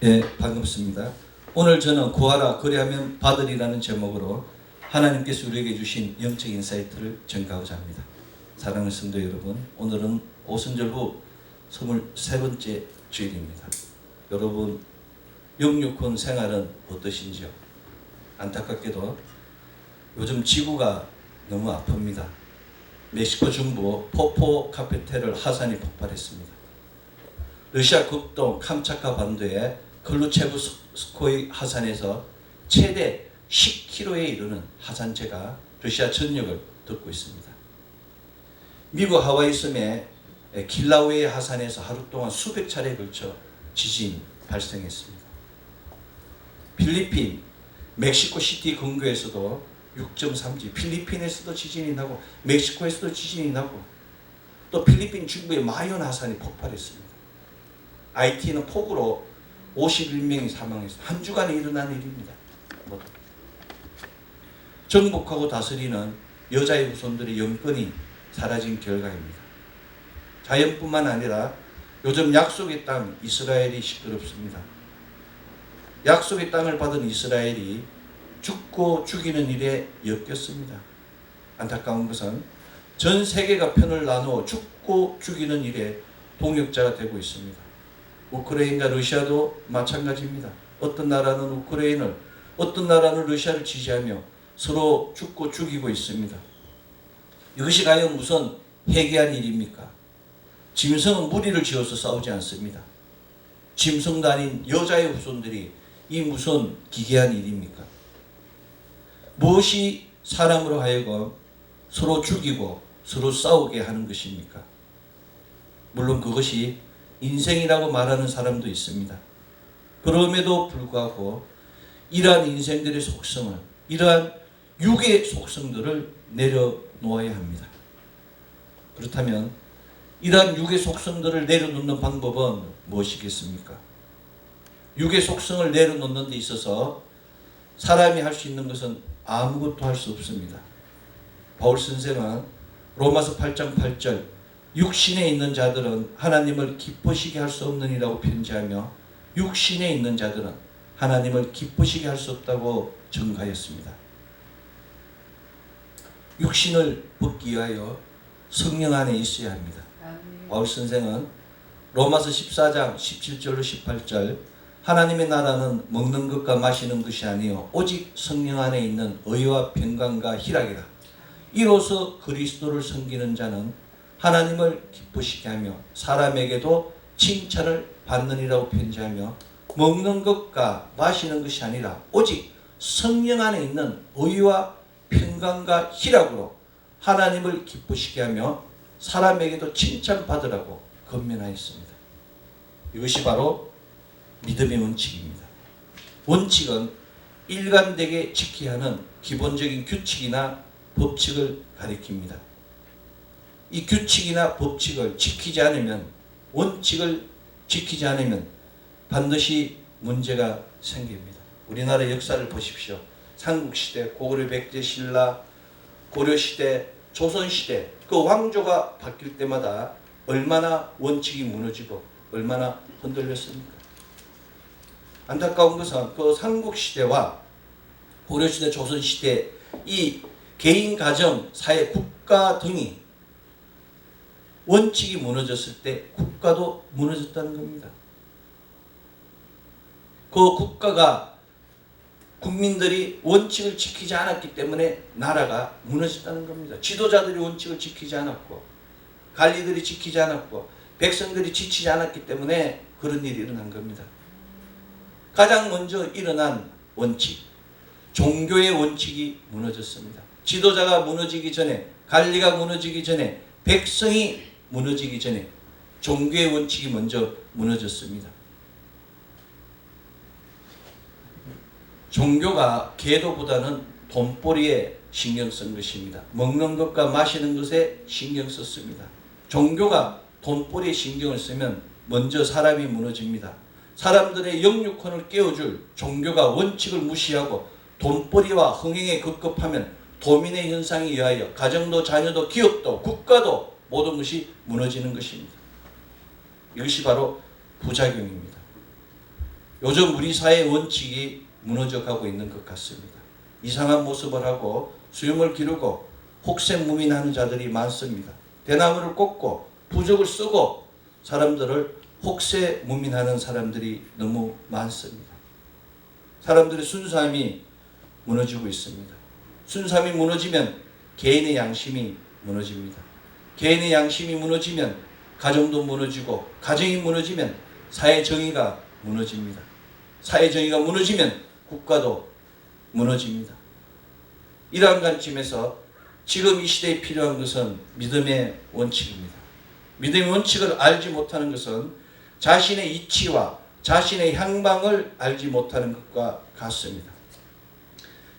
예, 반갑습니다. 오늘 저는 구하라 그리하면 받으리라는 제목으로 하나님께서 우리에게 주신 영적 인사이트를 전가하고자 합니다. 사랑하는 성도 여러분, 오늘은 오순절 후 23번째 주일입니다. 여러분, 영육혼 생활은 어떠신지요? 안타깝게도 요즘 지구가 너무 아픕니다. 멕시코 중부 포포카페테를 하산이 폭발했습니다. 러시아 극동 캄차카 반도의 클루체브스코이 하산에서 최대 10km에 이르는 하산재가 러시아 전역을 덮고 있습니다. 미국 하와이 섬의 kilauea 하산에서 하루 동안 수백 차례에 걸쳐 지진이 발생했습니다. 필리핀 멕시코 시티 근교에서도 6.3지, 필리핀에서도 지진이 나고 멕시코에서도 지진이 나고 또 필리핀 중부의 마yon 하산이 폭발했습니다. IT는 폭우로 51명이 사망했습니다. 한 주간에 일어난 일입니다. 정복하고 다스리는 여자의 후손들의 영권이 사라진 결과입니다. 자연뿐만 아니라 요즘 약속의 땅 이스라엘이 시끄럽습니다. 약속의 땅을 받은 이스라엘이 죽고 죽이는 일에 엮였습니다. 안타까운 것은 전 세계가 편을 나누어 죽고 죽이는 일에 동역자가 되고 있습니다. 우크라이나와 러시아도 마찬가지입니다. 어떤 나라는 우크라이나를, 어떤 나라는 러시아를 지지하며 서로 죽고 죽이고 있습니다. 이것이 과연 무슨 해괴한 일입니까? 짐승은 무리를 지어서 싸우지 않습니다. 짐승도 아닌 여자의 후손들이 이 무슨 기괴한 일입니까? 무엇이 사람으로 하여금 서로 죽이고 서로 싸우게 하는 것입니까? 물론 그것이 인생이라고 말하는 사람도 있습니다. 그럼에도 불구하고 이러한 인생들의 속성을, 이러한 육의 속성들을 내려놓아야 합니다. 그렇다면 이러한 육의 속성들을 내려놓는 방법은 무엇이겠습니까? 육의 속성을 내려놓는 데 있어서 사람이 할 수 있는 것은 아무것도 할 수 없습니다. 바울 선생은 로마서 8장 8절 육신에 있는 자들은 하나님을 기쁘시게 할 수 없느니라고 편지하며 육신에 있는 자들은 하나님을 기쁘시게 할 수 없다고 증가했습니다. 육신을 벗기 위하여 성령 안에 있어야 합니다. 바울 선생은 로마서 14장 17절로 18절 하나님의 나라는 먹는 것과 마시는 것이 아니요 오직 성령 안에 있는 의와 평강과 희락이라. 이로써 그리스도를 섬기는 자는 하나님을 기쁘시게 하며 사람에게도 칭찬을 받느니라고 편지하며 먹는 것과 마시는 것이 아니라 오직 성령 안에 있는 의와 평강과 희락으로 하나님을 기쁘시게 하며 사람에게도 칭찬받으라고 권면하였습니다. 이것이 바로 믿음의 원칙입니다. 원칙은 일관되게 지켜야 하는 기본적인 규칙이나 법칙을 가리킵니다. 이 규칙이나 법칙을 지키지 않으면, 원칙을 지키지 않으면 반드시 문제가 생깁니다. 우리나라 역사를 보십시오. 삼국시대, 고구려 백제 신라, 고려시대, 조선시대 그 왕조가 바뀔 때마다 얼마나 원칙이 무너지고 얼마나 흔들렸습니까? 안타까운 것은 그 삼국시대와 고려시대, 조선시대 이 개인, 가정, 사회, 국가 등이 원칙이 무너졌을 때 국가도 무너졌다는 겁니다. 그 국가가 국민들이 원칙을 지키지 않았기 때문에 나라가 무너졌다는 겁니다. 지도자들이 원칙을 지키지 않았고 관리들이 지키지 않았고 백성들이 지키지 않았기 때문에 그런 일이 일어난 겁니다. 가장 먼저 일어난 원칙, 종교의 원칙이 무너졌습니다. 지도자가 무너지기 전에, 관리가 무너지기 전에, 백성이 무너지기 전에 종교의 원칙이 먼저 무너졌습니다. 종교가 계도보다는 돈벌이에 신경 쓴 것입니다. 먹는 것과 마시는 것에 신경 썼습니다. 종교가 돈벌이에 신경을 쓰면 먼저 사람이 무너집니다. 사람들의 영육혼을 깨워줄 종교가 원칙을 무시하고 돈벌이와 흥행에 급급하면 도민의 현상에 의하여 가정도 자녀도 기업도 국가도 모든 것이 무너지는 것입니다. 이것이 바로 부작용입니다. 요즘 우리 사회의 원칙이 무너져 가고 있는 것 같습니다. 이상한 모습을 하고 수염을 기르고 혹세무민하는 자들이 많습니다. 대나무를 꽂고 부적을 쓰고 사람들을 혹세무민하는 사람들이 너무 많습니다. 사람들의 순수함이 무너지고 있습니다. 순수함이 무너지면 개인의 양심이 무너집니다. 개인의 양심이 무너지면 가정도 무너지고, 가정이 무너지면 사회 정의가 무너집니다. 사회 정의가 무너지면 국가도 무너집니다. 이러한 관점에서 지금 이 시대에 필요한 것은 믿음의 원칙입니다. 믿음의 원칙을 알지 못하는 것은 자신의 이치와 자신의 향방을 알지 못하는 것과 같습니다.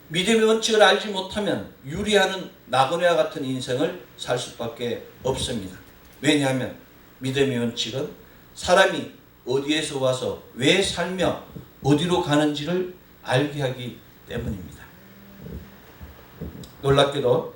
믿음의 원칙을 알지 못하면 유리하는 나그네와 같은 인생을 살 수밖에 없습니다. 왜냐하면 믿음의 원칙은 사람이 어디에서 와서 왜 살며 어디로 가는지를 알게 하기 때문입니다. 놀랍게도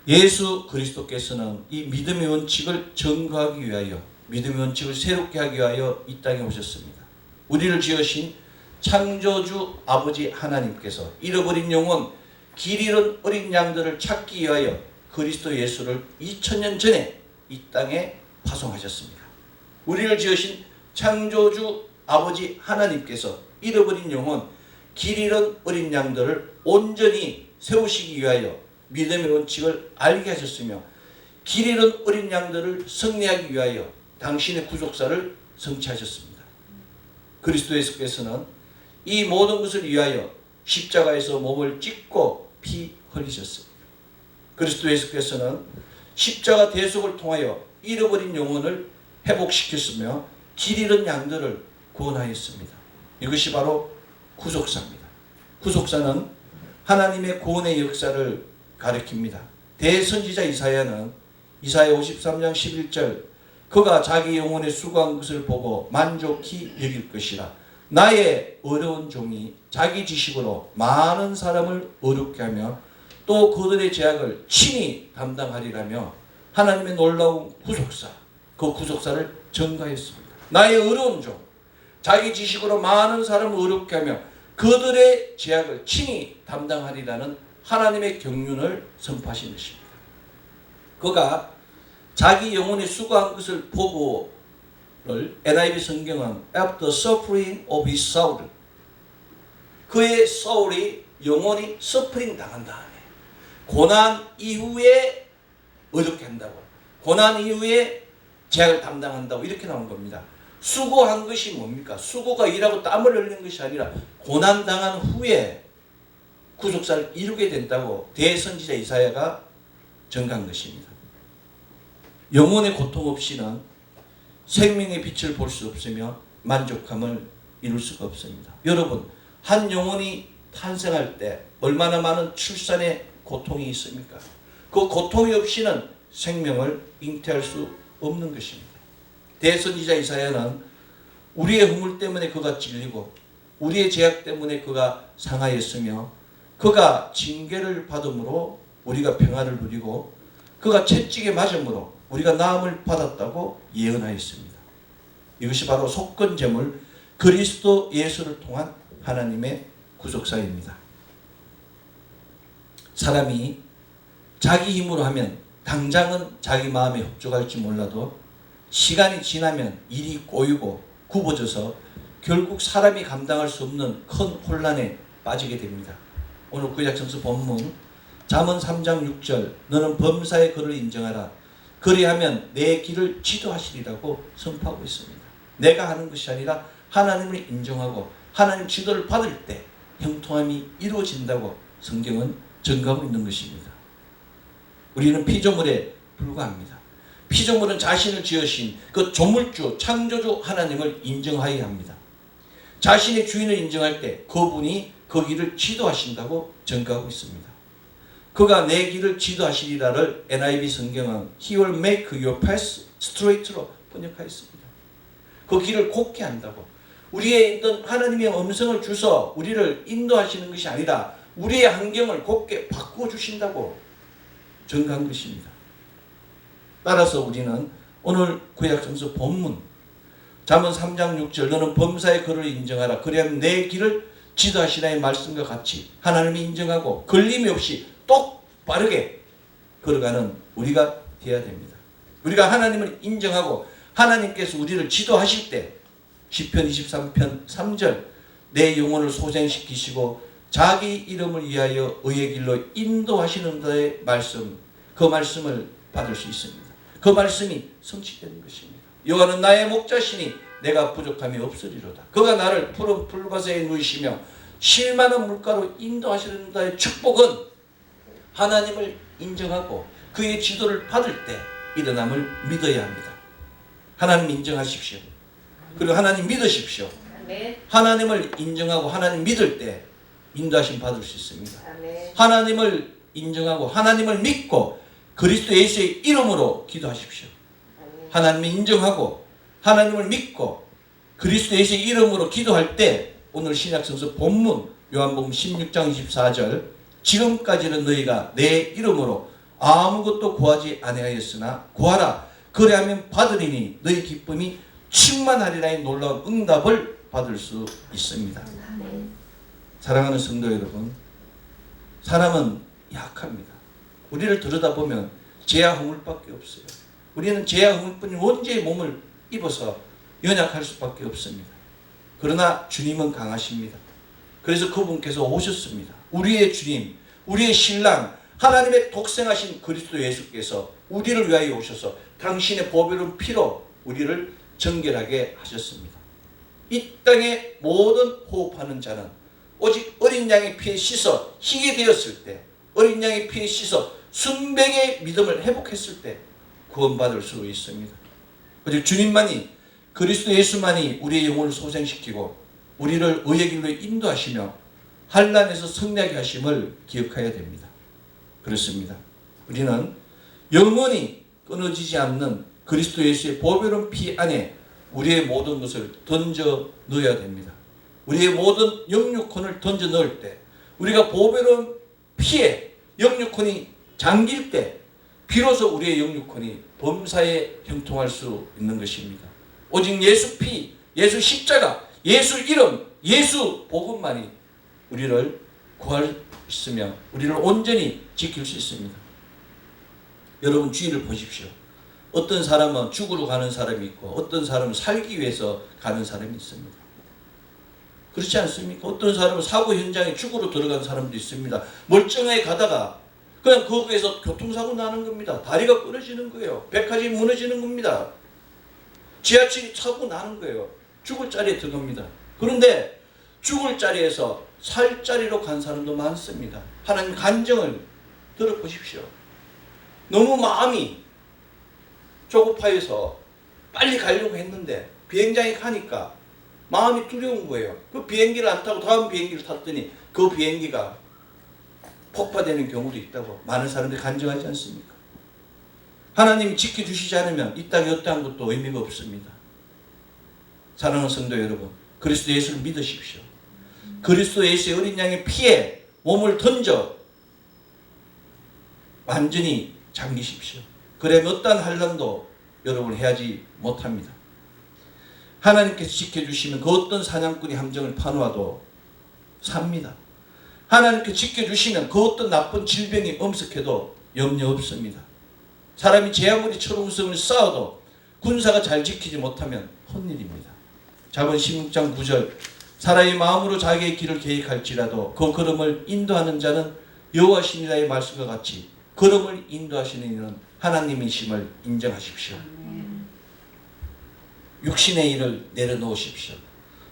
예수 그리스도께서는 이 믿음의 원칙을 증거하기 위하여, 믿음의 원칙을 새롭게 하기 위하여 이 땅에 오셨습니다. 우리를 지으신 창조주 아버지 하나님께서 잃어버린 영혼, 길 잃은 어린 양들을 찾기 위하여 그리스도 예수를 2000년 전에 이 땅에 파송하셨습니다. 우리를 지으신 창조주 아버지 하나님께서 잃어버린 영혼, 길 잃은 어린 양들을 온전히 세우시기 위하여 믿음의 원칙을 알게 하셨으며, 길 잃은 어린 양들을 승리하기 위하여 당신의 구속사를 성취하셨습니다. 그리스도 예수께서는 이 모든 것을 위하여 십자가에서 몸을 찢고 피 흘리셨습니다. 그리스도 예수께서는 십자가 대속을 통하여 잃어버린 영혼을 회복시켰으며 길 잃은 양들을 구원하였습니다. 이것이 바로 구속사입니다. 구속사는 하나님의 구원의 역사를 가리킵니다. 대선지자 이사야는 이사야 53장 11절, 그가 자기 영혼에 수고한 것을 보고 만족히 여길 것이라. 나의 어려운 종이 자기 지식으로 많은 사람을 어렵게 하며 또 그들의 죄악을 친히 담당하리라며 하나님의 놀라운 구속사, 그 구속사를 전가했습니다. 나의 어려운 종, 자기 지식으로 많은 사람을 어렵게 하며 그들의 죄악을 친히 담당하리라는 하나님의 경륜을 선포하신 것입니다. 그가 자기 영혼에 수고한 것을 보고를 NIV 성경은 after suffering of his soul, 그의 soul이 영혼이 서프링 당한 다음에 고난 이후에 어렵게 한다고, 고난 이후에 죄악을 담당한다고 이렇게 나온 겁니다. 수고한 것이 뭡니까? 수고가 일하고 땀을 흘리는 것이 아니라 고난당한 후에 구속사를 이루게 된다고 대선지자 이사야가 전가한 것입니다. 영혼의 고통 없이는 생명의 빛을 볼 수 없으며 만족함을 이룰 수가 없습니다. 여러분, 한 영혼이 탄생할 때 얼마나 많은 출산의 고통이 있습니까? 그 고통이 없이는 생명을 잉태할 수 없는 것입니다. 대선지자 이사야는 우리의 허물 때문에 그가 찔리고 우리의 죄악 때문에 그가 상하였으며 그가 징계를 받음으로 우리가 평안을 누리고 그가 채찍에 맞음으로 우리가 나음을 받았다고 예언하였습니다. 이것이 바로 속건제물 그리스도 예수를 통한 하나님의 구속사입니다. 사람이 자기 힘으로 하면 당장은 자기 마음에 흡족할지 몰라도 시간이 지나면 일이 꼬이고 굽어져서 결국 사람이 감당할 수 없는 큰 혼란에 빠지게 됩니다. 오늘 구약성서 본문 잠언 3장 6절, 너는 범사의 그를 인정하라. 그리하면 내 길을 지도하시리라고 선포하고 있습니다. 내가 하는 것이 아니라 하나님을 인정하고 하나님 지도를 받을 때 형통함이 이루어진다고 성경은 증거하고 있는 것입니다. 우리는 피조물에 불과합니다. 피조물은 자신을 지으신 그 조물주, 창조주 하나님을 인정하여야 합니다. 자신의 주인을 인정할 때 그분이 그 길을 지도하신다고 증거하고 있습니다. 그가 내 길을 지도하시리라를 NIV 성경은 He will make your path straight로 번역하였습니다. 그 길을 곱게 한다고. 우리의 있던 하나님의 음성을 주서 우리를 인도하시는 것이 아니라 우리의 환경을 곱게 바꾸어 주신다고 증거한 것입니다. 따라서 우리는 오늘 구약성서 본문 잠언 3장 6절 너는 범사의 그를 인정하라. 그리하면 내 길을 지도하시라의 말씀과 같이 하나님이 인정하고 걸림이 없이 똑바르게 걸어가는 우리가 되어야 됩니다. 우리가 하나님을 인정하고 하나님께서 우리를 지도하실 때 시편 23편 3절 내 영혼을 소생시키시고 자기 이름을 위하여 의의 길로 인도하시는 자의 말씀, 그 말씀을 받을 수 있습니다. 그 말씀이 성취되는 것입니다. 여호와는 나의 목자시니 내가 부족함이 없으리로다. 그가 나를 푸른 풀밭에 누이시며 쉴만한 물가로 인도하시는 자의 축복은 하나님을 인정하고 그의 지도를 받을 때 일어남을 믿어야 합니다. 하나님 인정하십시오. 그리고 하나님 믿으십시오. 하나님을 인정하고 하나님 믿을 때 인도하심 받을 수 있습니다. 하나님을 인정하고 하나님을 믿고 그리스도 예수의 이름으로 기도하십시오. 하나님을 인정하고 하나님을 믿고 그리스도 예수의 이름으로 기도할 때 오늘 신약성서 본문 요한복음 16장 24절 지금까지는 너희가 내 이름으로 아무것도 구하지 아니하였으나 구하라 그리하면 받으리니 너희 기쁨이 충만하리라의 놀라운 응답을 받을 수 있습니다. 사랑하는 성도 여러분, 사람은 약합니다. 우리를 들여다보면 죄와 허물밖에 없어요. 우리는 죄와 허물뿐인 원죄의 몸을 입어서 연약할 수밖에 없습니다. 그러나 주님은 강하십니다. 그래서 그분께서 오셨습니다. 우리의 주님, 우리의 신랑, 하나님의 독생하신 그리스도 예수께서 우리를 위하여 오셔서 당신의 보배로운 피로 우리를 정결하게 하셨습니다. 이 땅의 모든 호흡하는 자는 오직 어린 양의 피에 씻어 희게 되었을 때, 어린 양의 피에 씻어 순백의 믿음을 회복했을 때 구원받을 수 있습니다. 오직 주님만이, 그리스도 예수만이 우리의 영혼을 소생시키고 우리를 의의 길로 인도하시며 환난에서 승리하게 하심을 기억해야 됩니다. 그렇습니다. 우리는 영원히 끊어지지 않는 그리스도 예수의 보배로운 피 안에 우리의 모든 것을 던져 넣어야 됩니다. 우리의 모든 영육혼을 던져 넣을 때, 우리가 보배로운 피에 영육혼이 잠길 때 비로소 우리의 영육혼이 범사에 형통할 수 있는 것입니다. 오직 예수 피, 예수 십자가, 예수 이름, 예수 복음만이 우리를 구할 수 있으며 우리를 온전히 지킬 수 있습니다. 여러분 주위를 보십시오. 어떤 사람은 죽으러 가는 사람이 있고 어떤 사람은 살기 위해서 가는 사람이 있습니다. 그렇지 않습니까? 어떤 사람은 사고 현장에 죽으러 들어간 사람도 있습니다. 멀쩡하게 가다가 그냥 거기에서 교통사고 나는 겁니다. 다리가 끊어지는 거예요. 백화점이 무너지는 겁니다. 지하철이 사고 나는 거예요. 죽을 자리에 들어갑니다. 그런데 죽을 자리에서 살 자리로 간 사람도 많습니다. 하나님 간증을 들어보십시오. 너무 마음이 조급하여서 빨리 가려고 했는데 비행장에 가니까 마음이 두려운 거예요. 그 비행기를 안 타고 다음 비행기를 탔더니 그 비행기가 폭파되는 경우도 있다고 많은 사람들이 간증하지 않습니까? 하나님이 지켜주시지 않으면 이 땅에 어떠한 것도 의미가 없습니다. 사랑하는 성도 여러분, 그리스도 예수를 믿으십시오. 그리스도 예수의 어린 양의 피에 몸을 던져 완전히 잠기십시오. 그러면 어떠한 환난도 여러분 해하지 못합니다. 하나님께서 지켜주시면 그 어떤 사냥꾼이 함정을 파놓아도 삽니다. 하나님께서 지켜주시면 그 어떤 나쁜 질병이 엄습해도 염려 없습니다. 사람이 제 아무리 철옹성을 쌓아도 군사가 잘 지키지 못하면 헛일입니다. 잠언 16장 9절 사람의 마음으로 자기의 길을 계획할지라도 그 걸음을 인도하는 자는 여호와시니라의 말씀과 같이 걸음을 인도하시는 이는 하나님이심을 인정하십시오. 육신의 일을 내려놓으십시오.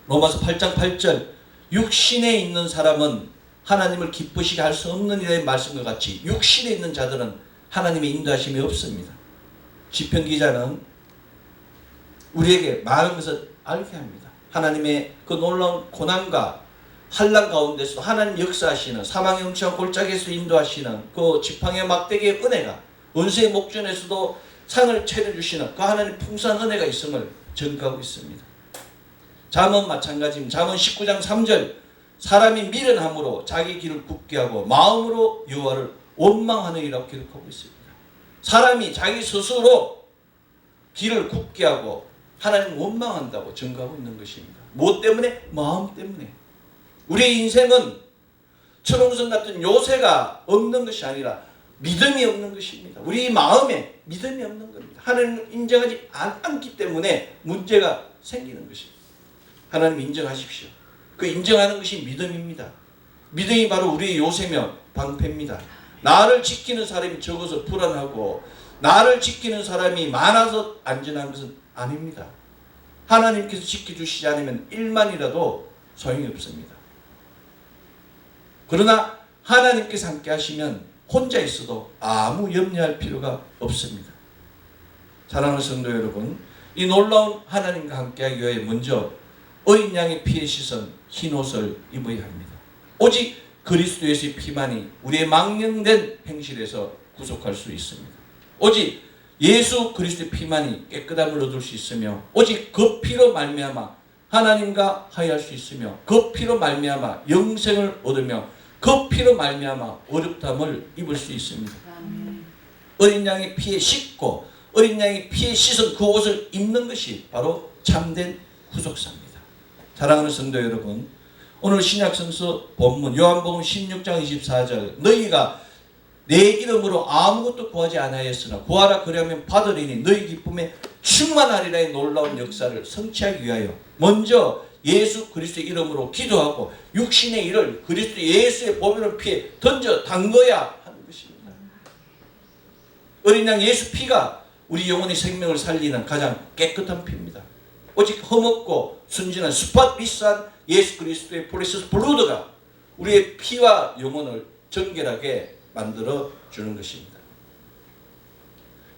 로마서 8장 8절 육신에 있는 사람은 하나님을 기쁘시게 할 수 없는 이라의 말씀과 같이 육신에 있는 자들은 하나님의 인도하심이 없습니다. 시편 기자는 우리에게 많은 것을 알게 합니다. 하나님의 그 놀라운 고난과 환난 가운데서도 하나님 역사하시는 사망의 음침한 골짜기에서 인도하시는 그 지팡이와 막대기의 은혜가 원수의 목전에서도 상을 차려주시는 그 하나님 풍성한 은혜가 있음을 전가하고 있습니다. 잠언 마찬가지입니다. 잠언 19장 3절 사람이 미련함으로 자기 길을 굳게 하고 마음으로 여호와를 원망하느니라고 기록하고 있습니다. 사람이 자기 스스로 길을 굳게 하고 하나님 원망한다고 증거하고 있는 것입니다. 무엇 때문에? 마음 때문에. 우리의 인생은 철옹성 같은 요새가 없는 것이 아니라 믿음이 없는 것입니다. 우리 마음에 믿음이 없는 겁니다. 하나님을 인정하지 않기 때문에 문제가 생기는 것입니다. 하나님 인정하십시오. 그 인정하는 것이 믿음입니다. 믿음이 바로 우리의 요새며 방패입니다. 나를 지키는 사람이 적어서 불안하고 나를 지키는 사람이 많아서 안전한 것은 아닙니다. 하나님께서 지켜주시지 않으면 1만이라도 소용이 없습니다. 그러나 하나님께서 함께 하시면 혼자 있어도 아무 염려할 필요가 없습니다. 사랑하는 성도 여러분, 이 놀라운 하나님과 함께하기 위해 먼저 어린 양의 피에 씻은 흰 옷을 입어야 합니다. 오직 그리스도 예수의 피만이 우리의 망령된 행실에서 구속할 수 있습니다. 오직 예수 그리스도의 피만이 깨끗함을 얻을 수 있으며 오직 그 피로 말미암아 하나님과 화해할 수 있으며 그 피로 말미암아 영생을 얻으며 그 피로 말미암아 어렵담을 입을 수 있습니다. 어린 양의 피에 씻고 어린 양의 피에 씻은 그 옷을 입는 것이 바로 참된 구속사입니다. 사랑하는 성도 여러분, 오늘 신약성서 본문 요한복음 16장 24절 너희가 내 이름으로 아무것도 구하지 아니하였으나 구하라 그리하면 받으리니 너희 기쁨에 충만하리라의 놀라운 역사를 성취하기 위하여 먼저 예수 그리스도의 이름으로 기도하고 육신의 일을 그리스도 예수의 보배로운 피에 던져 담궈야 하는 것입니다. 어린 양 예수 피가 우리 영혼의 생명을 살리는 가장 깨끗한 피입니다. 오직 험없고 순진한 스팟비스한 예수 그리스도의 프레셔스 블루드가 우리의 피와 영혼을 정결하게 만들어 주는 것입니다.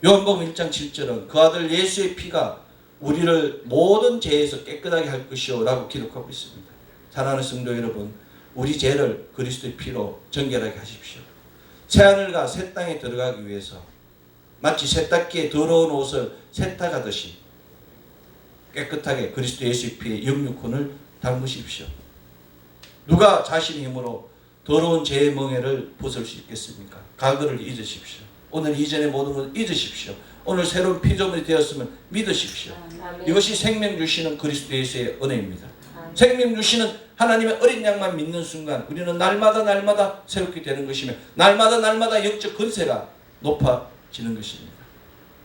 요한복음 1장 7절은 그 아들 예수의 피가 우리를 모든 죄에서 깨끗하게 할 것이요 라고 기록하고 있습니다. 사랑하는 성도 여러분, 우리 죄를 그리스도의 피로 정결하게 하십시오. 새하늘과 새 땅에 들어가기 위해서 마치 세탁기에 더러운 옷을 세탁하듯이 깨끗하게 그리스도 예수의 피에 영육혼을 담그십시오. 누가 자신의 힘으로 더러운 죄의 멍에를 벗을 수 있겠습니까? 과거를 잊으십시오. 오늘 이전의 모든 것을 잊으십시오. 오늘 새로운 피조물이 되었음을 믿으십시오. 이것이 생명 주시는 그리스도 예수의 은혜입니다. 생명 주시는 하나님의 어린 양만 믿는 순간 우리는 날마다 새롭게 되는 것이며 날마다 영적 권세가 높아지는 것입니다.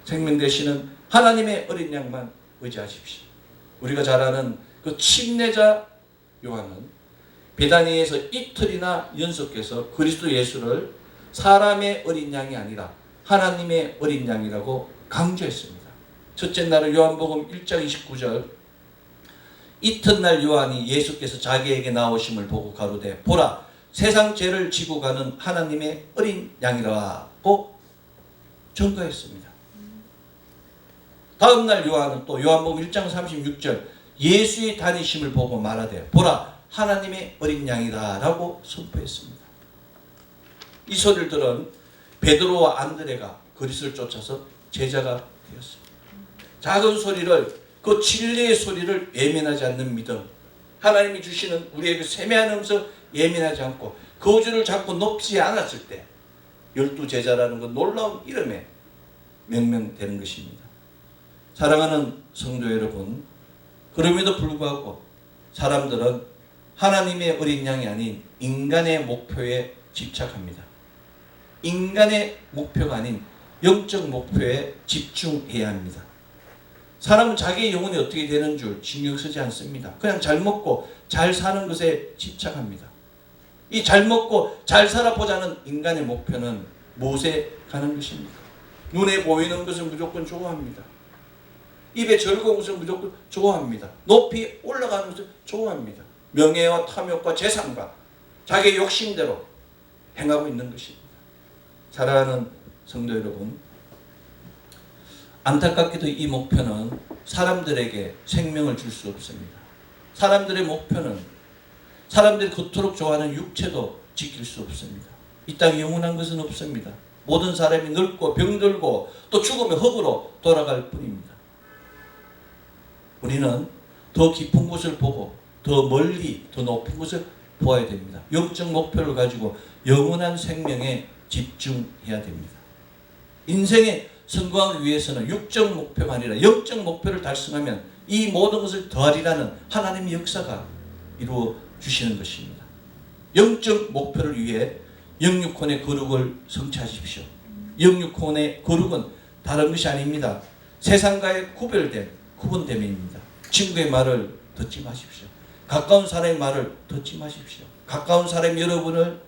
생명 되시는 하나님의 어린 양만 의지하십시오. 우리가 잘 아는 그 침례자 요한은 베다니에서 이틀이나 연속해서 그리스도 예수를 사람의 어린 양이 아니라 하나님의 어린 양이라고 강조했습니다. 첫째 날은 요한복음 1장 29절 이튿날 요한이 예수께서 자기에게 나오심을 보고 가로되 보라 세상 죄를 지고 가는 하나님의 어린 양이라고 증거했습니다. 다음 날 요한은 또 요한복음 1장 36절 예수의 다니심을 보고 말하되 보라 하나님의 어린 양이다 라고 선포했습니다. 이 소리를 들은 베드로와 안드레가 그리스도를 쫓아서 제자가 되었습니다. 작은 소리를 그 진리의 소리를 예민하지 않는 믿음, 하나님이 주시는 우리의 그 세미한 음성 예민하지 않고 거주를 잡고 높지 않았을 때 12제자라는 그 놀라운 이름에 명명되는 것입니다. 사랑하는 성도 여러분, 그럼에도 불구하고 사람들은 하나님의 어린 양이 아닌 인간의 목표에 집착합니다. 인간의 목표가 아닌 영적 목표에 집중해야 합니다. 사람은 자기의 영혼이 어떻게 되는 줄 신경 쓰지 않습니다. 그냥 잘 먹고 잘 사는 것에 집착합니다. 이 잘 먹고 잘 살아보자는 인간의 목표는 무엇에 가는 것입니까? 눈에 보이는 것을 무조건 좋아합니다. 입에 즐거운 것을 무조건 좋아합니다. 높이 올라가는 것을 좋아합니다. 명예와 탐욕과 재산과 자기의 욕심대로 행하고 있는 것입니다. 사랑하는 성도 여러분, 안타깝게도 이 목표는 사람들에게 생명을 줄 수 없습니다. 사람들의 목표는 사람들이 그토록 좋아하는 육체도 지킬 수 없습니다. 이 땅에 영원한 것은 없습니다. 모든 사람이 늙고 병들고 또 죽으면 흙으로 돌아갈 뿐입니다. 우리는 더 깊은 곳을 보고 더 멀리 더 높은 곳을 보아야 됩니다. 영적 목표를 가지고 영원한 생명에 집중해야 됩니다. 인생의 성공하기 위해서는 육적 목표가 아니라 영적 목표를 달성하면 이 모든 것을 더하리라는 하나님의 역사가 이루어 주시는 것입니다. 영적 목표를 위해 영육혼의 거룩을 성취하십시오. 영육혼의 거룩은 다른 것이 아닙니다. 세상과의 구분됨입니다. 친구의 말을 듣지 마십시오. 가까운 사람의 말을 듣지 마십시오. 가까운 사람이 여러분을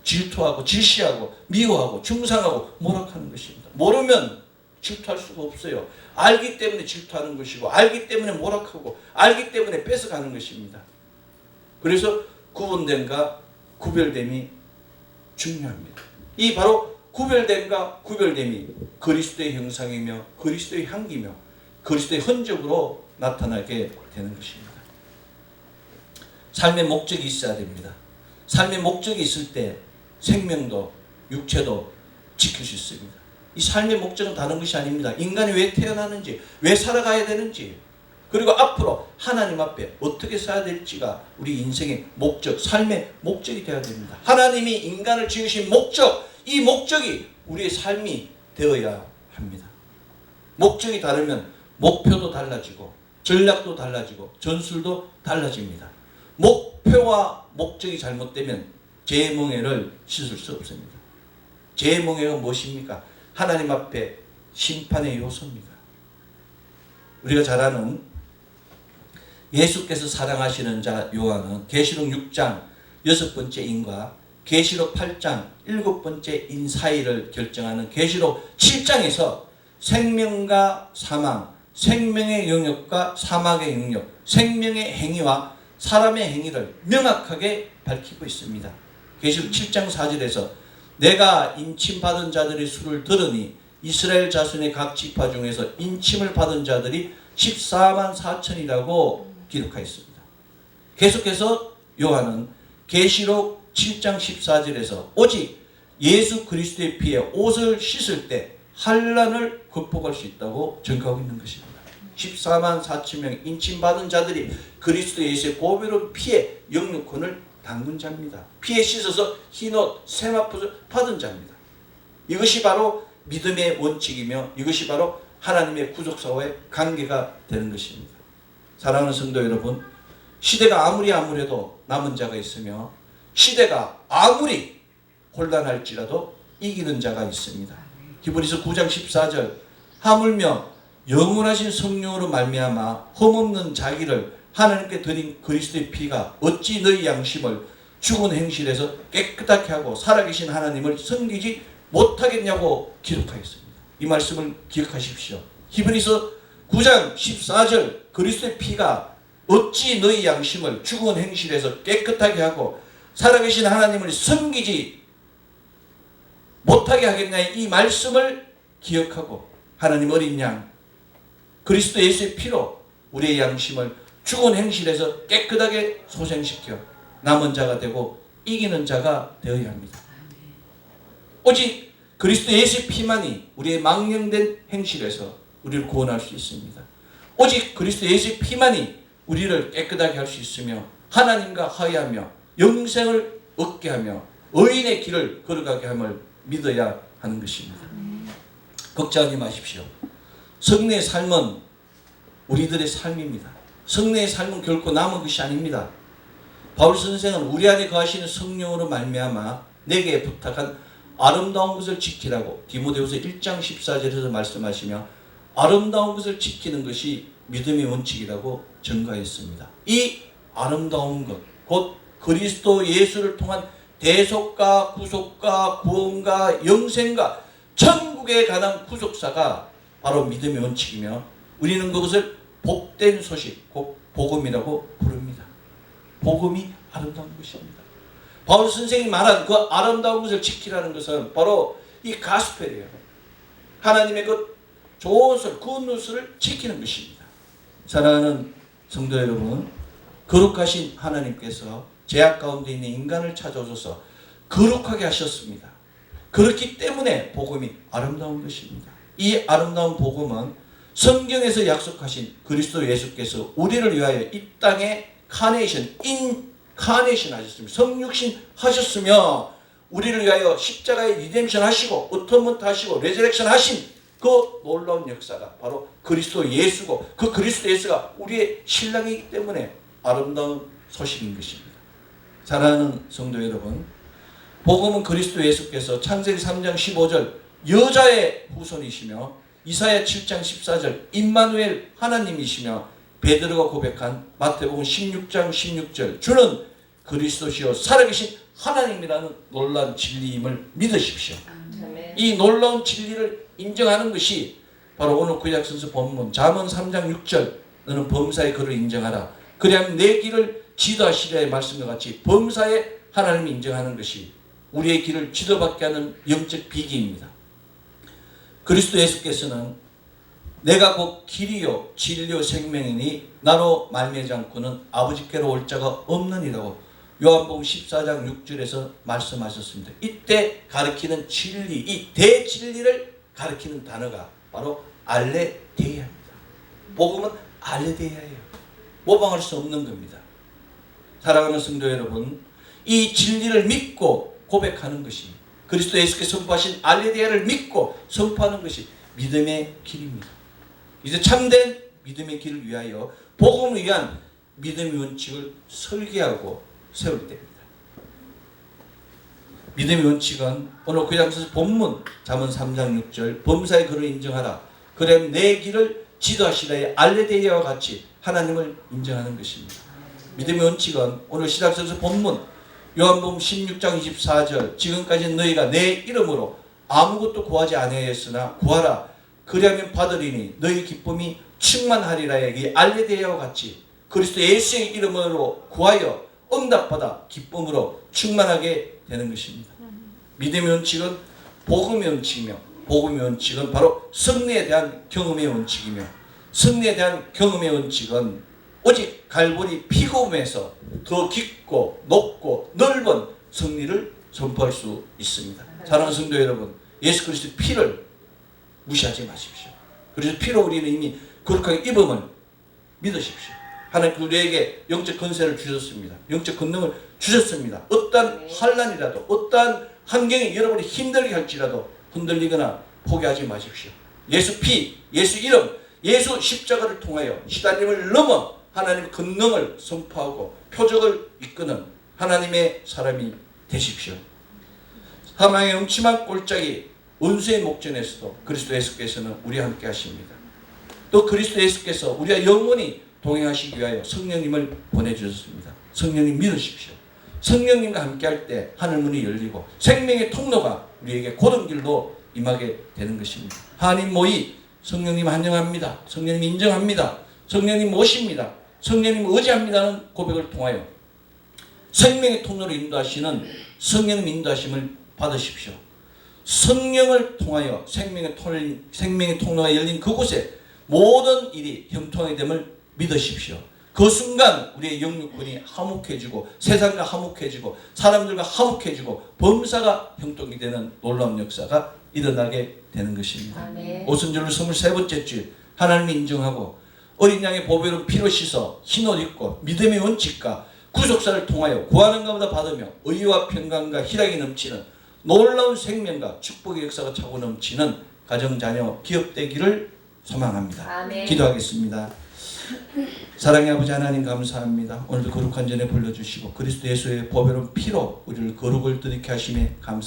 질투하고 질시하고 미워하고 중상하고 모락하는 것입니다. 모르면 질투할 수가 없어요. 알기 때문에 질투하는 것이고 알기 때문에 모락하고 알기 때문에 뺏어가는 것입니다. 그래서 구분됨과 구별됨이 중요합니다. 이 바로 구별됨과 구별됨이 그리스도의 형상이며 그리스도의 향기며 그리스도의 흔적으로 나타나게 되는 것입니다. 삶의 목적이 있어야 됩니다. 삶의 목적이 있을 때 생명도 육체도 지킬 수 있습니다. 이 삶의 목적은 다른 것이 아닙니다. 인간이 왜 태어나는지, 왜 살아가야 되는지, 그리고 앞으로 하나님 앞에 어떻게 살아야 될지가 우리 인생의 목적, 삶의 목적이 되어야 됩니다. 하나님이 인간을 지으신 목적, 이 목적이 우리의 삶이 되어야 합니다. 목적이 다르면 목표도 달라지고 전략도 달라지고 전술도 달라집니다. 목표와 목적이 잘못되면 재몽해를 씻을 수 없습니다. 재몽해가 무엇입니까? 하나님 앞에 심판의 요소입니다. 우리가 잘 아는 예수께서 사랑하시는 자 요한은 계시록 6장 6번째 인과 계시록 8장 7번째 인 사이를 결정하는 계시록 7장에서 생명과 사망, 생명의 영역과 사망의 영역, 생명의 행위와 사람의 행위를 명확하게 밝히고 있습니다. 계시록 7장 4절에서 내가 인침받은 자들의 수를 들으니 이스라엘 자손의 각 지파 중에서 인침을 받은 자들이 14만 4천이라고 기록하였습니다. 계속해서 요한은 계시록 7장 14절에서 오직 예수 그리스도의 피에 옷을 씻을 때 환난을 극복할 수 있다고 증거하고 있는 것입니다. 14만 4천 명 인침받은 자들이 그리스도 예수의 보배로운 피에 영육혼을 담근 자입니다. 피에 씻어서 흰옷 세마포를 받은 자입니다. 이것이 바로 믿음의 원칙이며 이것이 바로 하나님의 구속사와의 관계가 되는 것입니다. 사랑하는 성도 여러분, 시대가 아무래도 남은 자가 있으며 시대가 아무리 혼란할지라도 이기는 자가 있습니다. 히브리서 9장 14절 하물며 영원하신 성령으로 말미암아 흠없는 자기를 하나님께 드린 그리스도의 피가 어찌 너희 양심을 죽은 행실에서 깨끗하게 하고 살아계신 하나님을 섬기지 못하겠냐고 기록하였습니다. 이 말씀을 기억하십시오. 히브리서 9장 14절 그리스도의 피가 어찌 너희 양심을 죽은 행실에서 깨끗하게 하고 살아계신 하나님을 섬기지 못하게 하겠냐, 이 말씀을 기억하고 하나님 어린 양 그리스도 예수의 피로 우리의 양심을 죽은 행실에서 깨끗하게 소생시켜 남은 자가 되고 이기는 자가 되어야 합니다. 오직 그리스도 예수의 피만이 우리의 망령된 행실에서 우리를 구원할 수 있습니다. 오직 그리스도 예수의 피만이 우리를 깨끗하게 할 수 있으며 하나님과 화해하며 영생을 얻게 하며 의인의 길을 걸어가게 함을 믿어야 하는 것입니다. 걱정하지 마십시오. 성례의 삶은 우리들의 삶입니다. 성례의 삶은 결코 남은 것이 아닙니다. 바울 선생은 우리 안에 거하시는 성령으로 말미암아 내게 부탁한 아름다운 것을 지키라고 디모데후서 1장 14절에서 말씀하시며 아름다운 것을 지키는 것이 믿음의 원칙이라고 증거했습니다. 이 아름다운 것, 곧 그리스도 예수를 통한 대속과 구속과 구원과 영생과 천국에 관한 구속사가 바로 믿음의 원칙이며 우리는 그것을 복된 소식, 곧 복음이라고 부릅니다. 복음이 아름다운 것입니다. 바울 선생이 말한 그 아름다운 것을 지키라는 것은 바로 이 가스펠이에요. 하나님의 그 좋은 소리, 그 뉴스를 지키는 것입니다. 사랑하는 성도 여러분, 거룩하신 하나님께서 죄악 가운데 있는 인간을 찾아오셔서 거룩하게 하셨습니다. 그렇기 때문에 복음이 아름다운 것입니다. 이 아름다운 복음은 성경에서 약속하신 그리스도 예수께서 우리를 위하여 이 땅에 인카네이션 하셨습니다. 성육신 하셨으며 우리를 위하여 십자가에 리뎀션 하시고 어토먼트 하시고 레저렉션 하신 그 놀라운 역사가 바로 그리스도 예수고, 그 그리스도 예수가 우리의 신랑이기 때문에 아름다운 소식인 것입니다. 사랑하는 성도 여러분, 복음은 그리스도 예수께서 창세기 3장 15절 여자의 후손이시며 이사야 7장 14절 임마누엘 하나님이시며 베드로가 고백한 마태복음 16장 16절 주는 그리스도시요 살아계신 하나님이라는 놀라운 진리임을 믿으십시오. 이 놀라운 진리를 인정하는 것이 바로 오늘 구약성서 본문 잠언 3장 6절 너는 범사의 그를 인정하라. 그리하면 내 길을 지도하시리라의 말씀과 같이 범사의 하나님을 인정하는 것이 우리의 길을 지도받게 하는 영적 비기입니다. 그리스도 예수께서는 내가 곧 길이요 진리요 생명이니 나로 말미암지 않고는 아버지께로 올 자가 없느니라고 요한복음 14장 6절에서 말씀하셨습니다. 이때 가르치는 진리, 이 대진리를 가르치는 단어가 바로 알레데이아입니다. 복음은 알레데이아예요. 모방할 수 없는 겁니다. 사랑하는 성도 여러분, 이 진리를 믿고 고백하는 것이, 그리스도 예수께서 선포하신 알레데이아를 믿고 선포하는 것이 믿음의 길입니다. 이제 참된 믿음의 길을 위하여 복음을 위한 믿음의 원칙을 설계하고 세울 때입니다. 믿음의 원칙은 오늘 구약성서 본문 잠언 3장 6절 범사의 그를 인정하라. 그럼 내 길을 지도하시라의 알레데이아와 같이 하나님을 인정하는 것입니다. 믿음의 원칙은 오늘 신약성서 본문 요한복음 16장 24절 지금까지 너희가 내 이름으로 아무것도 구하지 아니하였으나 구하라. 그리하면 받으리니 너희 기쁨이 충만하리라의 이 알레데이아와 같이 그리스도 예수의 이름으로 구하여 응답받아 기쁨으로 충만하게 되는 것입니다. 믿음의 원칙은 복음의 원칙이며 복음의 원칙은 바로 승리에 대한 경험의 원칙이며 승리에 대한 경험의 원칙은 오직 갈보리 피고음에서 더 깊고 높고 넓은 승리를 선포할 수 있습니다. 사랑하는 성도 여러분, 예수 그리스도의 피를 무시하지 마십시오. 그래서 피로 우리는 이미 거룩하게 입음을 믿으십시오. 하나님 우리에게 영적 권세를 주셨습니다. 영적 권능을 주셨습니다. 어떠한 환난이라도 어떠한 환경이 여러분이 힘들게 할지라도 흔들리거나 포기하지 마십시오. 예수 피, 예수 이름, 예수 십자가를 통하여 시달림을 넘어 하나님의 권능을 선포하고 표적을 이끄는 하나님의 사람이 되십시오. 사망의 음침한 꼴짝이 원수의 목전에서도 그리스도 예수께서는 우리와 함께 하십니다. 또 그리스도 예수께서 우리와 영원히 동행하시기 위하여 성령님을 보내주셨습니다. 성령님 믿으십시오. 성령님과 함께할 때 하늘문이 열리고 생명의 통로가 우리에게 고른 길로 임하게 되는 것입니다. 하나님 모이 성령님 환영합니다. 성령님 인정합니다. 성령님 모십니다. 성령님 의지합니다는 고백을 통하여 생명의 통로로 인도하시는 성령님 인도하심을 받으십시오. 성령을 통하여 생명의 통로가 열린 그곳에 모든 일이 형통하게 됨을 믿으십시오. 그 순간 우리의 영육권이 화목해지고 세상과 화목해지고 사람들과 화목해지고 범사가 형통이 되는 놀라운 역사가 일어나게 되는 것입니다. 아멘. 오순절 23번째 주 하나님이 인정하고 어린 양의 보배로 피로 씻어 흰옷 입고 믿음의 원칙과 구속사를 통하여 구하는 것마다 받으며 의와 평강과 희락이 넘치는 놀라운 생명과 축복의 역사가 차고 넘치는 가정자녀 기업되기를 소망합니다. 아멘. 기도하겠습니다. 사랑의 아버지 하나님 감사합니다. 오늘도 거룩한 전에 불러주시고 그리스도 예수의 보배로운 피로 우리를 거룩을 드리게 하심에 감사합니다.